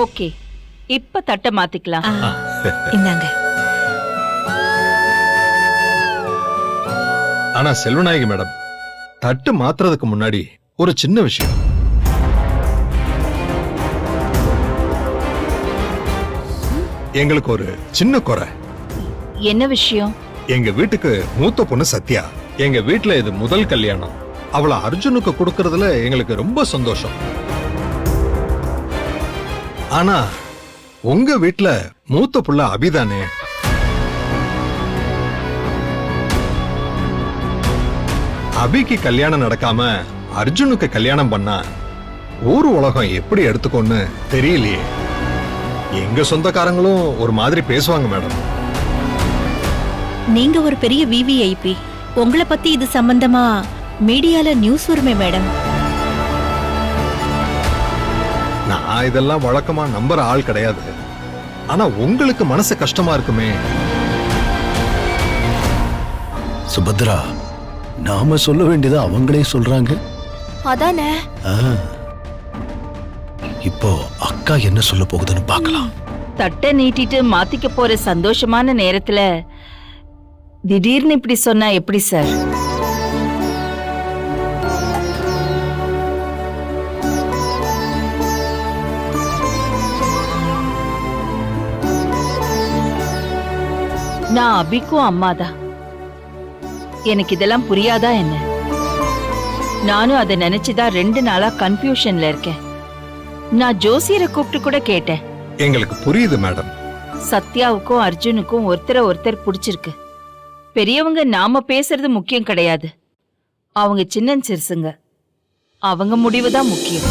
Okay, இப்ப தட்டை மாத்திக்கலாம். இந்தாங்க. ஆனா செல்வநாயகி மேடம், தட்டு மாத்துறதுக்கு முன்னாடி ஒரு சின்ன விஷயம். எங்களுக்கு ஒரு சின்ன குறை. என்ன விஷயம்? எங்க வீட்டுக்கு மூத்த பொண்ணு சத்யா. எங்க வீட்டுல இது முதல் கல்யாணம். அவளை அர்ஜுனுக்கு கொடுக்கறதுல எங்களுக்கு ரொம்ப சந்தோஷம். ஆனா உங்க வீட்டுல மூத்த புள்ள அபிதானே. அபிக்கு கல்யாணம் நடக்காம அர்ஜுனுக்கு கல்யாணம் பண்ணா ஊர் உலகம் எப்படி எடுத்துக்கோன்னு தெரியலையே. எங்க சொந்தக்காரங்களும் ஒரு மாதிரி பேசுவாங்க மேடம். நீங்க ஒரு பெரிய விவிஐபி. உங்களை பத்தி இது சம்பந்தமா மீடியால நியூஸ் வருமே மேடம். நான் இதெல்லாம் வழக்கமா நம்புற ஆள் கிடையாது. ஆனா உங்களுக்கு மனசு கஷ்டமா இருக்குமே. சுபத்ரா, நாம சொல்ல வேண்டியது அவங்களே சொல்றாங்க. அதானே. இப்போ அக்கா என்ன சொல்ல போகுதுன்னு பார்க்கலாம். தட்டை நீட்டிட்டு மாத்திக்க போற சந்தோஷமான நேரத்துல திடீர்னு இப்படி சொன்னா எப்படி சார்? நான் அபிக்கும் அம்மாதான். எனக்கு இதெல்லாம் புரியாதா என்ன? நானும் அதை நினைச்சுதான் 2 நாளா கன்ஃபியூஷன்ல இருக்கேன். நான் ஜோசியரை கூப்பிட்டு கூட கேட்டேன். எங்களுக்கு புரியுது மேடம். சத்யாவுக்கும் அர்ஜுனுக்கும் ஒருத்தர் பிடிச்சிருக்கு. பெரியவங்க நாம பேசுறது முக்கியம் கிடையாது. அவங்க சின்ன சிறுசுங்க. அவங்க முடிவுதான் முக்கியம்.